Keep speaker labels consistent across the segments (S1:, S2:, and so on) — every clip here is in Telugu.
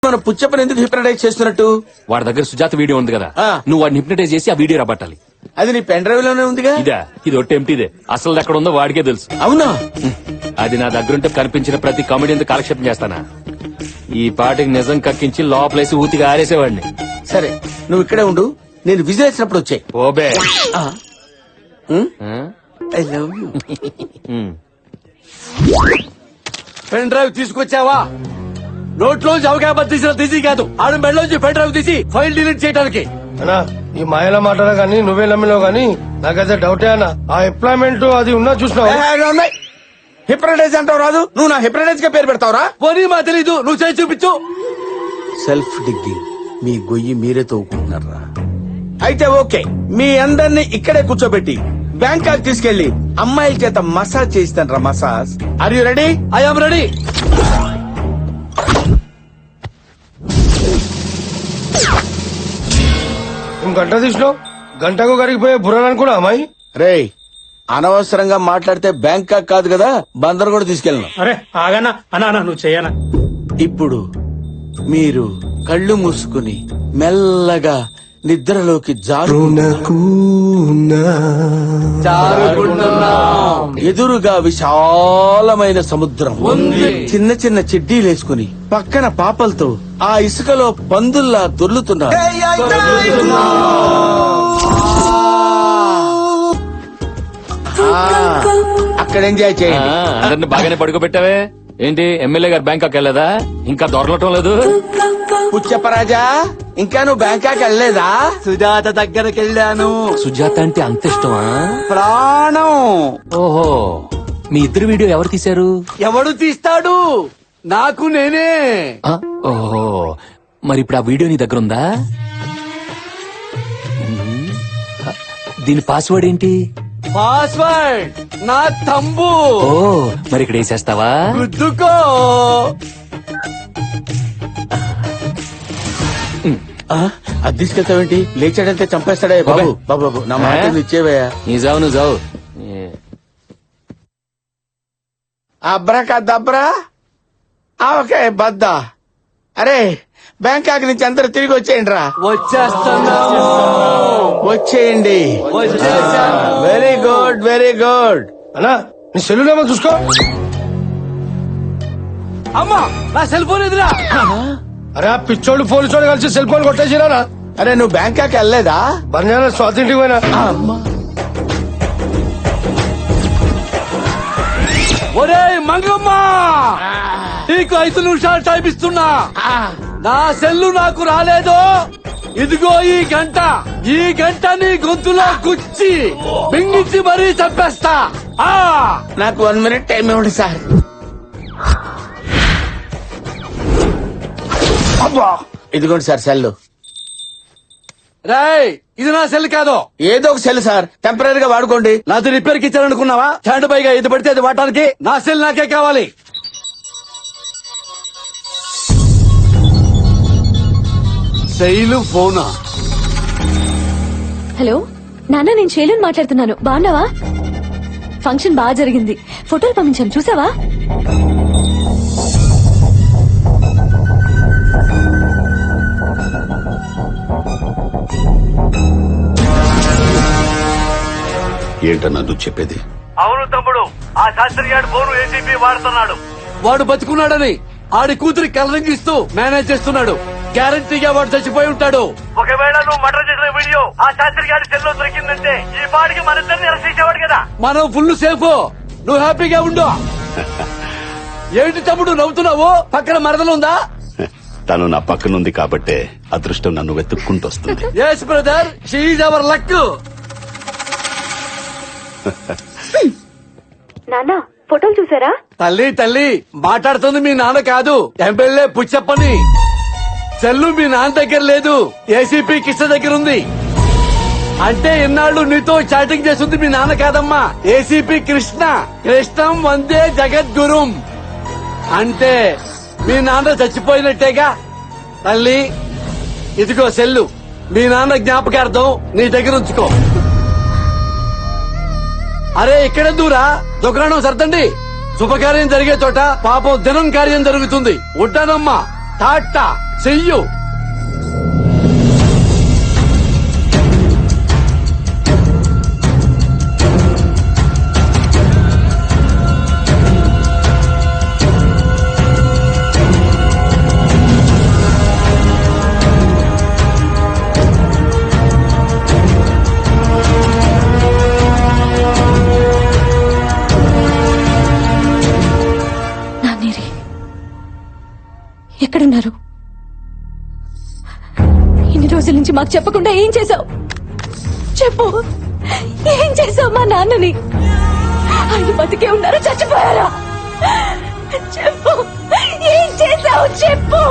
S1: మన పుచ్చప్పని ఎందుకు హిప్నటైజ్ చేస్తున్నట్టు?
S2: వాడి దగ్గర సుజాత వీడియో ఉంది కదా,
S1: ఆ.
S2: నువ్వు వాడిని హిప్నటైజ్ చేసి ఆ వీడియో రాబట్టాలి.
S1: అది నీ పెన్ డ్రైవ్ లోనే ఉందిగా.
S2: ఇదా? ఇది ఒట్టి ఎంటీదే, అసలు ఎక్కడ ఉందో వాడికే తెలుసు.
S1: అవునా?
S2: అది నా దగ్గరుంటే కనిపించిన ప్రతి కామెడీతో కాలక్షేపం చేస్తానా? ఈ పాటికి నిజం కక్కించి లోపలేసి ఊతిగా ఆరేసేవాడిని.
S1: సరే, నువ్వు ఇక్కడే ఉండు, నేను విజిల్ వేసినప్పుడు వచ్చాయి.
S2: ఓబే.
S1: I love you.
S3: Pen drive తీసుకొచ్చావా? నోట్లో జవకాయ తీసిన తీసి కాదు, ఆడు మెడలోంచి పెన్ డ్రైవ్ తీసి ఫైల్ డిలీట్ చేయడానికి.
S4: అన్నా ఈ మాయల మాటలా గానీ నువ్వే నమ్మినావు గానీ నాకైతే డౌటే అన్న. ఆ ఎంప్లాయ్మెంట్ అది ఉన్నా చూసినావు.
S1: హిప్నటైజ్ అంటావు రాదు, నువ్వు నా హిప్నటైజ్ గా పేరు పెడతావురా?
S3: పోనీ మా తెలీదు, నువ్వు చేసి చూపించు.
S1: సెల్ఫ్ డిగ్గింగ్, మీ గొయ్యి మీరే తవ్వుకుంటున్నారా? అయితే ఓకే, మీ అందరినీ ఇక్కడే కూర్చోబెట్టి బ్యాంకాక్ తీసుకెళ్లి అమ్మాయిల చేత మసాజ్ చేయిస్తాను రా. Massage. Are you ready?
S3: I am ready.
S4: గంట తీసినావు, గంటకు కరిగిపోయే బుర్రని కూడా అమ్మాయి.
S1: రేయ్, అనవసరంగా మాట్లాడితే బ్యాంకాక్ కాదు కదా, బందర్ కూడా తీసుకెళ్ళను.
S5: అరే ఆగనా అన్నా, నువ్వు చేయనా?
S1: ఇప్పుడు మీరు కళ్ళు మూసుకుని మెల్లగా నిద్రలోకి ఎదురుగా విశాలమైన సముద్రం ఉంది. చిన్న చిన్న చెడ్డీలేసుకుని పక్కన పాపలతో ఆ ఇసుకలో పందుల్లా దొర్లుతున్నారు. అక్కడ ఎంజాయ్ చేయండి.
S2: అందరిని బాగానే పడుకోబెట్టావే. ఏంటి ఎమ్మెల్యే గారు బ్యాంకాక్ వెళ్ళదా? ఇంకా దొరలటం లేదు.
S1: పుచ్చప్పరాజా, ఇంకా నువ్వు బ్యాంకాక్ వెళ్ళలేదా?
S3: సుజాత దగ్గరికి వెళ్ళాను.
S2: సుజాత అంటే అంత ఇష్టమా?
S3: ప్రాణం.
S2: ఓహో, మీ ఇద్దరు వీడియో ఎవరు తీశారు?
S3: ఎవడు తీస్తాడు? నాకు నేనే.
S2: ఆ, ఓహో, మరి ఇప్పుడు ఆ వీడియో నీ దగ్గర ఉందా? దీని పాస్వర్డ్ ఏంటి?
S3: పాస్వర్డ్ నా తంబు.
S2: ఓ, మరి ఇక్కడ వేసేస్తావా?
S3: గుద్దుకో.
S1: అది తీసుకెళ్తావేంటి? లేచాడంటే చంపేస్తాడే బాబు. బాబు బాబు, నా మాట ఇచ్చేవయ్యా.
S2: నీ జావు, నువ్వు జావు.
S1: అబ్రకా దబ్రా, ఓకే బద్దా. అరే, బ్యాంకాక్ నుంచి అందరు తిరిగి వచ్చేయండి రా.
S3: వచ్చేస్తున్నాము.
S1: వచ్చేయండి. Very good, very good.
S4: అన్నా నీ సెల్లునేమో చూసుకో.
S3: అమ్మా, నా సెల్ ఫోన్ ఎదురా.
S4: అరే ఆ పిచ్చోళ్ళు పోలీసోళ్ళు కలిసి సెల్ ఫోన్ కొట్టేసిరా.
S1: అరే, నువ్వు బ్యాంకాక్ వెళ్ళలేదా?
S4: బంజారా స్వాతంత్రికి పోయినా.
S3: ఒరే మంగమ్మ, నీకు 5 నిమిషాలు టైం ఇస్తున్నా. నా సెల్లు నాకు రాలేదు. ఇదిగో ఈ గంట నీ గొంతులో గుచ్చి బింగించి మరీ చంపేస్తా.
S1: నాకు 1 minute టైం ఇవ్వండి సార్. ఇదిగోండి సార్ సెల్.
S3: రేయ్, ఇది నా సెల్ కాదు.
S1: ఏదో ఒక సెల్ సార్, టెంపరీగా వాడుకోండి.
S3: నాది రిపేర్ కి ఇచ్చారనుకున్నావా? స్టాండ్ బైగా ఇది పడితే అది వాడటానికి. నా సెల్ నాకే కావాలి. శైలు ఫోనా?
S6: హలో నాన్న, నేను శైలుని మాట్లాడుతున్నాను. బాగున్నావా? ఫంక్షన్ బాగా జరిగింది, ఫోటోలు పంపించాను, చూసావా?
S7: ఏంటన్నా నువ్వు చెప్పేది?
S3: అవును తమ్ముడు, ఆ శాస్త్రి గారు ఫోను ఏసీపీ వాడుతున్నాడు. వాడు బతుకున్నాడని ఆడి కూతురి కలరింగ్ ఇస్తూ మేనేజ్ చేస్తున్నాడు. గ్యారంటీగా వాడు చచ్చిపోయి ఉంటాడు. ఒకవేళ నువ్వు మర్డర్ చేసిన వీడియో ఆ శాస్త్రి గారి సెల్లో దొరికిందంటే ఈ పాటికి మన ఇద్దరిని అరెస్ట్ చేసేవాడు కదా. మనం ఫుల్ సేఫ్. నువ్వు హ్యాపీగా ఉండు. ఏంటి తమ్ముడు నవ్వుతున్నావు? పక్కన మరదలుందా?
S7: తను నా పక్కనుంది కాబట్టే అదృష్టం నన్ను వెతుక్కుంటూ వస్తుంది.
S3: Yes brother, she is our luck.
S6: నాన్న, ఫోటోలు చూసారా?
S3: తల్లి మాట్లాడుతుంది మీ నాన్న కాదు, ఎమ్మెల్యే పుచ్చప్పని. సెల్లు మీ నాన్న దగ్గర లేదు, ఏసీపీ కృష్ణ దగ్గర ఉంది. అంటే ఇన్నాళ్ళు నీతో చాటింగ్ చేస్తుంది మీ నాన్న కాదమ్మా, ఏసీపీ కృష్ణ. కృష్ణం వందే జగద్గురుం. అంటే మీ నాన్న చచ్చిపోయినట్టేగా. తల్లి, ఇదిగో సెల్లు, మీ నాన్న జ్ఞాపకార్థం నీ దగ్గర ఉంచుకో. అరే, ఇక్కడ దూరా దుకాణం సర్దండి. శుభకార్యం జరిగే చోట పాపం దినం కార్యం జరుగుతుంది. ఉంటానమ్మా. టాటా చెయ్యు.
S6: నాన్నేరి ఎక్కడున్నారు? ఇన్ని రోజుల నుంచి మాకు చెప్పకుండా ఏం చేశావు? చెప్పు, ఏం చేశావు మా నాన్నని? ఆయన బతికే ఉన్నారా, చచ్చిపోయారా? చెప్పు, ఏం చేశావు? చెప్పు.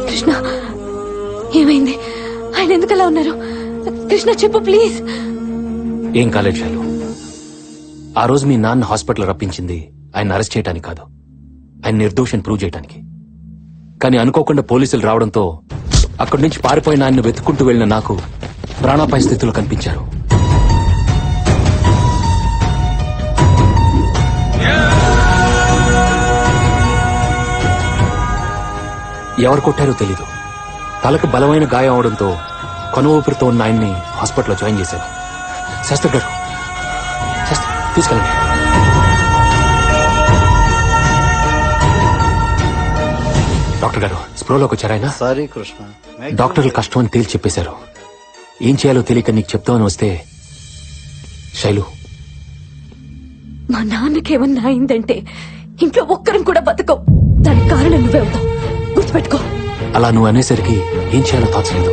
S6: కృష్ణ, ఏమైంది? ఆయన ఎందుకలా ఉన్నారు? కృష్ణ చెప్పు ప్లీజ్.
S2: ఏం కాలేదు శైలు. ఆ రోజు మీ నాన్న హాస్పిటల్ రప్పించింది ఆయన అరెస్ట్ చేయడానికి కాదు, ఆయన నిర్దోషం ప్రూవ్ చేయడానికి. కానీ అనుకోకుండా పోలీసులు రావడంతో అక్కడి నుంచి పారిపోయిన ఆయన్ను వెతుక్కుంటూ వెళ్లిన నాకు ప్రాణాపాయ స్థితిలో కనిపించారు. ఎవరు కొట్టారో తెలీదు. తలకు బలమైన గాయం అవడంతో కొన ఊపిరితో ఉన్న ఆయన్ని హాస్పిటల్లో జాయిన్ చేశారు. శాస్త్రి గారు, తీసుకెళ్ళండి. డాక్టర్ గారు స్ప్రోలోకి వచ్చారాయన?
S8: సారీ కృష్ణ,
S2: డాక్టర్లు కష్టం అని తేల్చి చెప్పేశారు. ఏం చేయాలో తెలియక నీకు చెప్తామని వస్తే శైలు,
S6: మా నాన్నకేమన్నా అయిందంటే ఇంట్లో ఒక్కరం కూడా బతకం. దానికి కారణం నువ్వే అవుతావు, గుర్తుపెట్టుకో.
S2: అలా నువ్వు అనేసరికి ఏం చేయాలో తోచలేదు.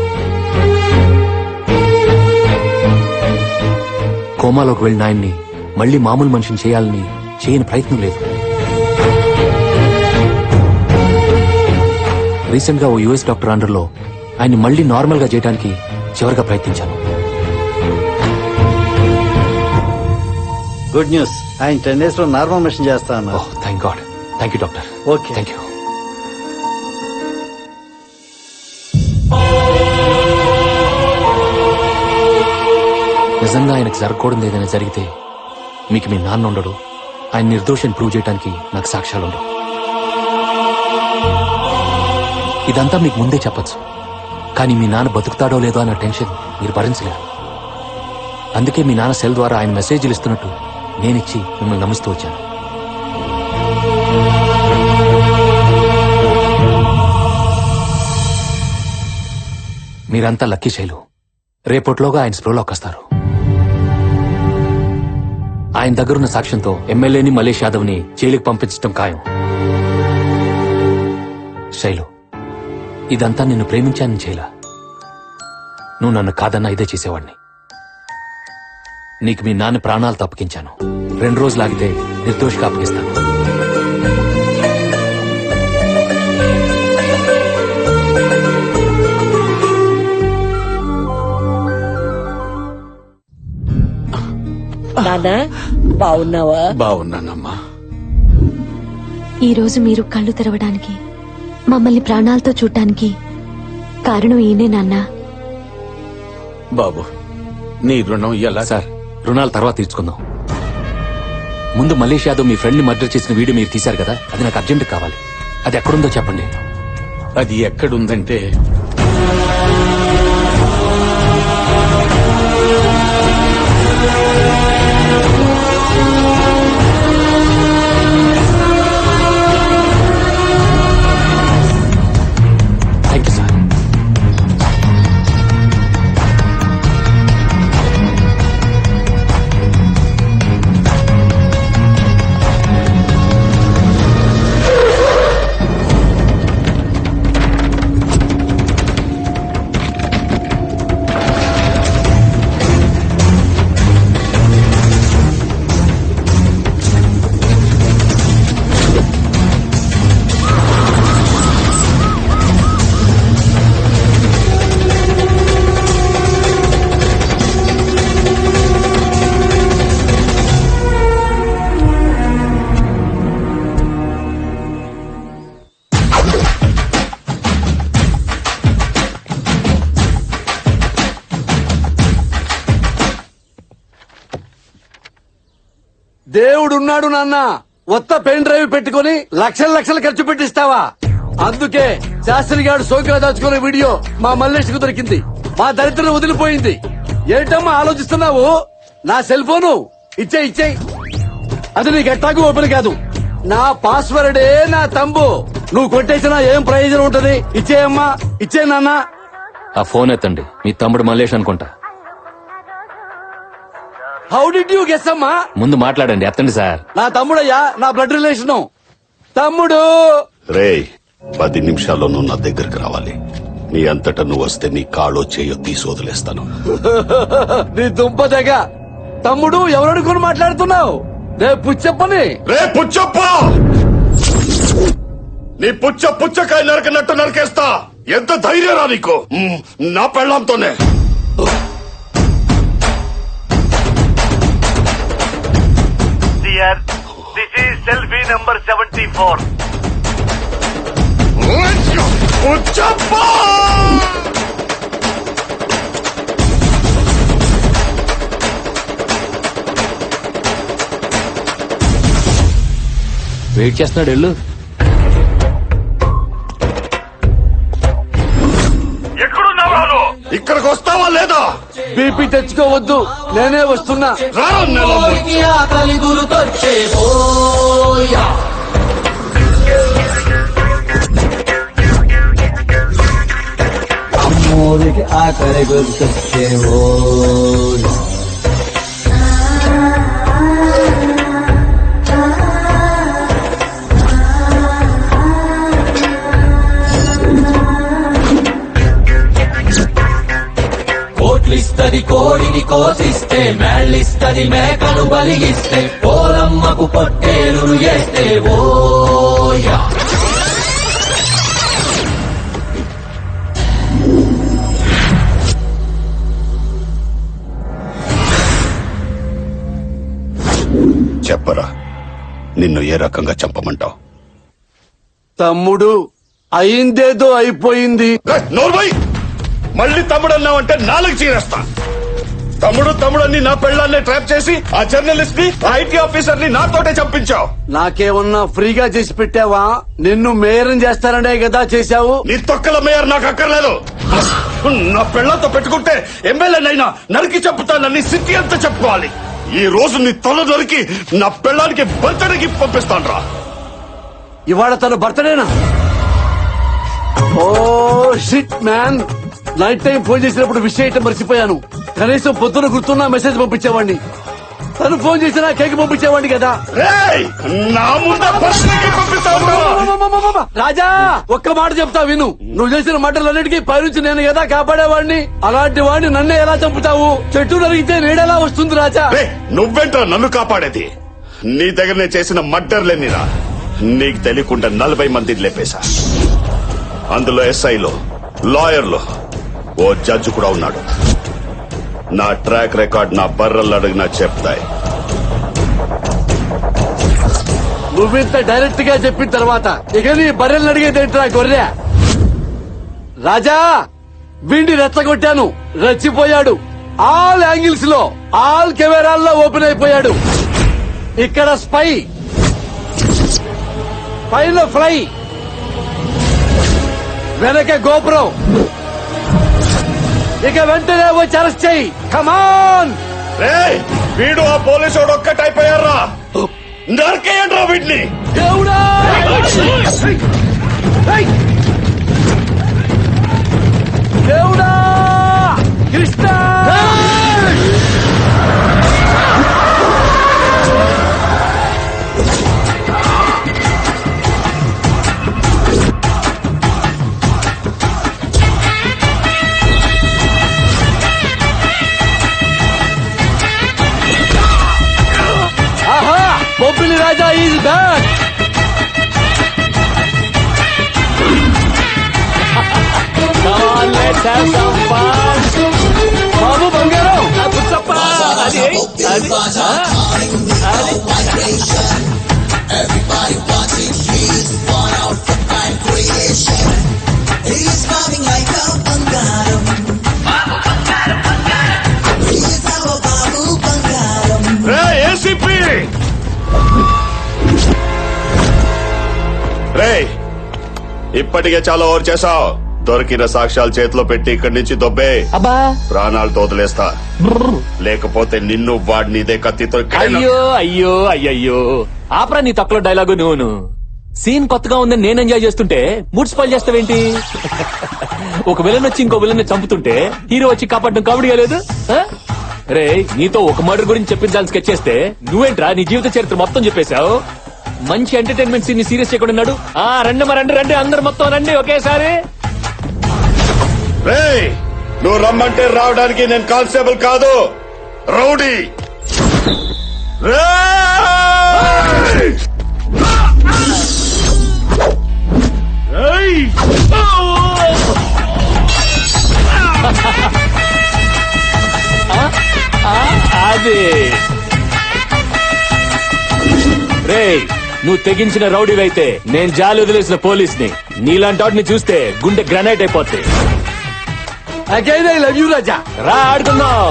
S2: కోమాలోకి వెళ్ళిన ఆయన్ని మళ్లీ మామూలు మనిషిని చేయాలని చేయని ప్రయత్నం లేదు. రీసెంట్ గా ఓ యుఎస్ డాక్టర్ అండర్లో ఆయన్ని మళ్లీ నార్మల్ గా చేయడానికి చివరిగా ప్రయత్నించాను.
S8: గుడ్ న్యూస్, ఆయన 10 days లో నార్మల్ మిషన్ చేస్తా అన్నారు.
S2: Oh thank God. Thank you doctor.
S8: Okay.
S2: Thank you. నిజంగా ఆయనకు జరగకూడదు ఏదైనా జరిగితే మీకు మీ నాన్న ఉండడు, ఆయన నిర్దోషాన్ని ప్రూవ్ చేయడానికి నాకు సాక్ష్యాలుండవు. ఇదంతా మీకు ముందే చెప్పొచ్చు, కానీ మీ నాన్న బతుకుతాడో లేదో అన్న టెన్షన్ మీరు భరించలేరు. అందుకే మీ నాన్న సెల్ ద్వారా ఆయన మెసేజ్లు ఇస్తున్నట్టు నేనిచ్చి మిమ్మల్ని నమ్మిస్తూ వచ్చాను. మీరంతా లక్కీ శైలు. రేపట్లోగా ఆయన స్ప్రోలోకి వస్తారు. ఆయన దగ్గరున్న సాక్ష్యంతో ఎమ్మెల్యేని మలేష్ యాదవ్ ని జైలుకి పంపించడం ఖాయం. శైలు, ఇదంతా నిన్ను ప్రేమించానని చేయలా. నువ్వు నన్ను కాదన్నా ఇదే చేసేవాడిని. నీకు మీ నాన్న ప్రాణాలు తప్పకించాను. 2 రోజులు ఆగితే నిర్దోషిగా అప్పగిస్తాను.
S9: నానా బాగున్నావా?
S1: బాగున్నానమ్మా.
S6: ఈ రోజు మీరు కళ్ళు తెరవడానికి, మమ్మల్ని ప్రాణాలతో చూడటానికి కారణం ఈయనే నాన్నా.
S1: బాబు, నీ రుణం ఎలా?
S2: సార్, రుణాలు తర్వాత తీర్చుకుందాం. ముందు మలేష్ యాదవ్ మీ ఫ్రెండ్ ని మర్డర్ చేసిన వీడియో మీరు తీశారు కదా, అది నాకు అర్జెంట్ కావాలి. అది ఎక్కడుందో చెప్పండి.
S1: అది ఎక్కడుందంటే
S2: థ్యాంక్ యూ సార్.
S3: దేవుడున్నాడు నాన్న. కొత్త పెన్ డ్రైవ్ పెట్టుకుని లక్షల లక్షలు ఖర్చు పెట్టిస్తావా? అందుకే శాస్త్రి గారు సోకిలా దాచుకునే వీడియో మా మల్లేష్కు దొరికింది. మా దరిద్రం వదిలిపోయింది. ఏంటమ్మా ఆలోచిస్తున్నావు? నా సెల్ ఫోను ఇచ్చే. అది నీకు ఎట్టాకు ఓపెన్ కాదు. నా పాస్వర్డే నా తంబు. నువ్వు కొట్టేసినా ఏం ప్రయోజనం ఉంటది? ఇచ్చేయమ్మా, ఇచ్చే నాన్న.
S2: ఆ ఫోన్ ఎత్తండి. మీ తమ్ముడు మల్లేష్ అనుకుంటా.
S3: హౌ డిడ్ యూ గెస్ అమ్మా?
S2: ముందు మాట్లాడండి. ఎత్తండి సార్.
S3: నా తమ్ముడయ్యా, నా బ్లడ్ రిలేషన్. తమ్ముడు
S7: రేయ్ 10 నిమిషాల్లో నువ్వు నా దగ్గరికి రావాలి. నీ అంతటా నువ్వు వస్తే నీ కాళ్ళో చేయో తీసి వదిలేస్తాను.
S3: నీ దుంప దగ్గ. తమ్ముడు ఎవరనుకుని మాట్లాడుతున్నావు? రేపు పుచ్చప్పని.
S7: రే పుచ్చప్ప, నీ పుచ్చకాయ నరకనట్టు నరికేస్తా. ఎంత ధైర్యరా నీకు? నా పెళ్ళాంతోనే.
S10: This is selfie number 74.
S7: Puchappa,
S2: wait చేస్తున్నాడు. వెళ్ళు.
S10: ఎక్కడున్నావు?
S7: ఇక్కడికి వస్తావా లేదా?
S3: బీపీ తెచ్చుకోవద్దు, నేనే వస్తున్నా.
S7: రా
S8: అమ్మోరికి ఆకలి గుర్తొచ్చేవో.
S11: కోట్లిస్తది కోడిని కోసిస్తే, మేళ్ళిస్తది మేకను బలిగిస్తే, పోలమ్మకు పొట్టేలు చేస్తే ఓయా.
S7: చెప్పరా, నిన్ను ఏ రకంగా చంపమంటావు?
S3: తమ్ముడు అయిందేదో అయిపోయింది.
S7: నోర్మై, మళ్ళీ తమ్ముడు అన్నావంటే నాలుగు చీరేస్తా. తమ్ముడు అని నా పెళ్ళాన్ని ట్రాప్ చేసి ఆ జర్నలిస్ట్ ని, ఐటీ ఆఫీసర్ ని నాతోటే చంపించావు.
S3: నాకేమన్నా ఫ్రీగా చేసి పెట్టావా? నిన్ను మేయరం చేస్తారనే కదా చేశావు.
S7: నీ తొక్కల మేయర్ నాకు అక్కర్లేదు. నా పెళ్ళంతో పెట్టుకుంటే ఎమ్మెల్యేనైనా నరికి చంపుతానని సిటీ అంతా చెప్పుకోవాలి. ఈ రోజు నీ తల దొరికి నా పెళ్ళానికి బర్త్డేకి పంపిస్తాను రా.
S3: ఇవాళ తన బర్త్డేనా? Oh shit man. Night time phone చేసినప్పుడు విషయం అయితే మర్చిపోయాను. కనీసం పొద్దున గుర్తున్నా మెసేజ్ పంపించేవాడిని. తను ఫోన్ చేసినా కేక్ పంపించేవాడిని కదా.
S7: రేయ్, నా ముందే బర్త్డేకి పంపిస్తావు రా.
S3: రాజా, ఒక్క మాట చెప్తా విను. నువ్వు చేసిన మాటలన్నిటికీ పైనుంచి నేను కదా కాపాడేవాడిని. అలాంటి వాడిని నన్నే ఎలా చంపుతావు? చెట్టు నరిగితే నీడెలా వస్తుంది రాజా?
S7: రేయ్, నువ్వేంట్రా నన్ను కాపాడేది? నీ దగ్గర నేను చేసిన మర్డర్లేనిరా. నీకు తెలియకుండా 40 మందిని లేపేశా. అందులో ఎస్ఐలు, లాయర్లు, ఓ జడ్జి కూడా ఉన్నాడు. నా ట్రాక్ రికార్డ్ నా బర్రలు అడిగినా చెప్తాయి.
S3: నువ్వింత డైరెక్ట్ గా చెప్పిన తర్వాత ఇక నీ బర్రెల్ని అడిగేదేంట్రా గొర్రె? రాజా, వీడిని రెచ్చగొట్టాను, రెచ్చిపోయాడు. ఆల్ యాంగిల్స్ లో, ఆల్ కెమెరాల్లో ఓపెన్ అయిపోయాడు. ఇక్కడ స్పై, పైన ఫ్లై, వెనక గోపురం. ఇక వెంటనే వచ్చి అరెస్ట్ చెయ్యి. కమాన్.
S7: రేయ్, వీడు ఆ పోలీసు ఒక్కటైపోయారా? నరికేయండ్రా వీడిని.
S3: దేవుడా! దేవుడా! కృష్ణ! ఆహా! బొబ్బిలి రాజా ఈజ్ బ్యాక్. బాబు బంగారం, పుచ్చప్ప, అది అది
S7: ఏసీపీ, ఇప్పటికే చాలా ఓవర్ చేసావు. దొరికిన సాక్ష్యాలు చేతిలో పెట్టి ఇక్కడి నుంచి దొబ్బే.
S2: అబ్బా
S7: ప్రాణాలతో వదిలేస్తా, లేకపోతే నిన్ను వాడిని ఇదే కత్తితో
S2: అయ్యో అయ్యో అయ్యయ్యో ఆపరా నీ తక్కువ డైలాగు నువ్వును. సీన్ కొత్తగా ఉందని నేను ఎంజాయ్ చేస్తుంటే మూడ్ స్పాయిల్ చేస్తావేంటి? ఒక విలన్ వచ్చి ఇంకో విలన్ చంపుతుంటే హీరో వచ్చి కాపాడడం కామెడీగా లేదు? రే నీతో ఒక మర్డర్ గురించి చెప్పించాలని స్కెచ్ చేస్తే నువ్వేంట్రా నీ జీవిత చరిత్ర మొత్తం చెప్పేశావు. మంచి ఎంటర్టైన్మెంట్ సీన్ ని సీరియస్ చేయకుండా ఉన్నాడు. రండి రండి రండి అందరు మొత్తం రండి ఒకేసారి.
S7: రేయ్, నువ్వు రమ్మంటే రావడానికి నేను కానిస్టేబుల్ కాదు, రౌడీ. రేయ్! రేయ్!
S2: అది రే నువ్వు తెగించిన రౌడీవైతే నేను జాలి వదిలేసిన పోలీస్ని. నీలాంటి వాటిని చూస్తే గుండె గ్రనైట్ అయిపోద్ది.
S3: అగైన్ ఐ లవ్ యూ రాజా.
S2: రా ఆడుకుందాం.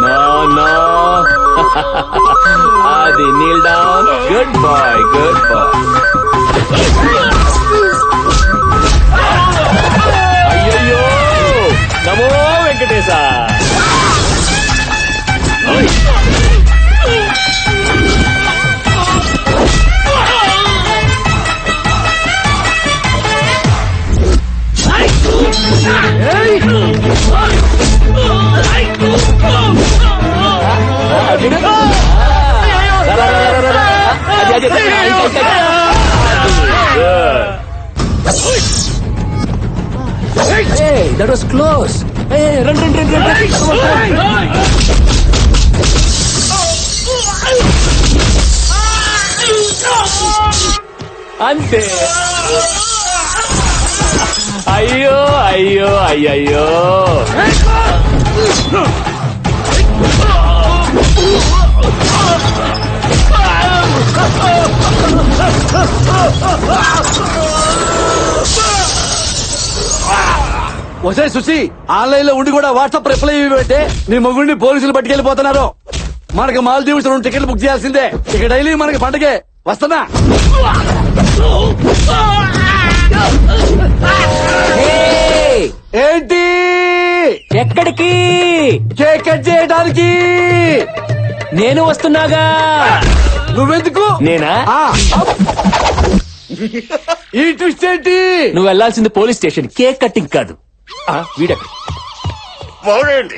S2: No, no. అది kneel down. Good boy, good boy. అయ్యయ్యో నమో Venkatesha. Hey, that was close. Hey, run, run, run, run, run. Come on, అంతే. అయ్యో అయ్యో అయ్యయ్యో.
S3: ఒకసారి సుసి ఆన్లైన్ లో ఉండి కూడా వాట్సాప్ రిప్లై ఇవ్వంటే నీ మొగుడిని పోలీసులు పట్టుకెళ్లిపోతున్నారు. మనకి మాల్దీవ్స్ 2 టికెట్లు బుక్ చేయాల్సిందే. ఇక డైలీ మనకి పండగే. వస్తున్నా. ఏంటి
S2: ఎక్కడికి?
S3: కేక్ కట్ చేయడానికి.
S2: నేను వస్తున్నాగా.
S3: నువ్వెందుకు?
S2: నేనా?
S3: ఈ ట్విస్ట్ ఏంటి?
S2: నువ్వు వెళ్లాల్సింది పోలీస్ స్టేషన్, కేక్ కట్టింగ్ కాదు. వీడక్కడ
S7: పోగండి.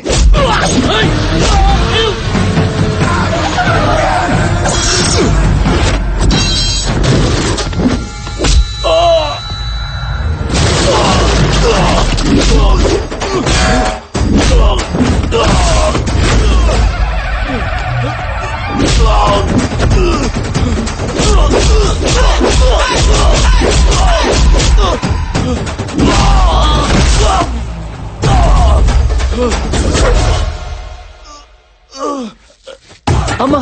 S2: అమ్మా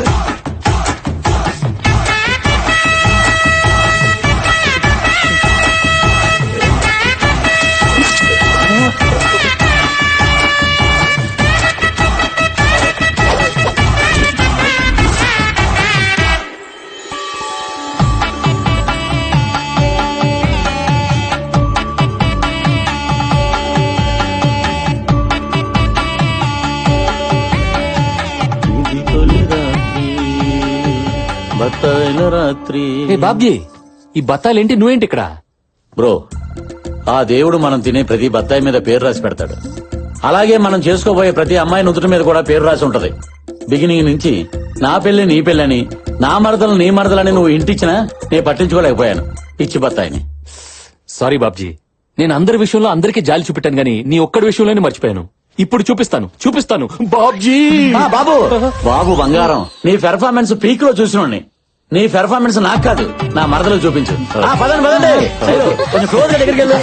S2: ఏ బాబ్జీ, ఈ బత్తాలేంటి? నువ్వేంటి ఇక్కడ?
S8: బ్రో, ఆ దేవుడు మనం తినే ప్రతి బత్తాయి మీద పేరు రాసి పెడతాడు. అలాగే మనం చేసుకోబోయే ప్రతి అమ్మాయి నుదుటి మీద కూడా పేరు రాసి ఉంటది. బిగినింగ్ నుంచి నా పెళ్లి నీ పెళ్ళని, నా మరదలు నీ మరదలని నువ్వు ఇంటిచ్చినా నేను పట్టించుకోలేకపోయాను. పిచ్చి బత్తాయిని.
S2: సారీ బాబ్జీ, నేను అందరి విషయంలో అందరికీ జాలి చూపెట్టాను గానీ నీ ఒక్కడి విషయంలోనే మర్చిపోయాను. ఇప్పుడు చూపిస్తాను బాబ్జీ.
S8: బాబు బాబు బంగారం, నీ పెర్ఫార్మెన్స్ పీక్ లో చూసినోడ్ని. నీ పెర్ఫార్మెన్స్ నాకు కాదు, నా మరదలకు చూపించు. పదండి కొంచెం క్లోజ్ దగ్గరికి వెళ్ళు.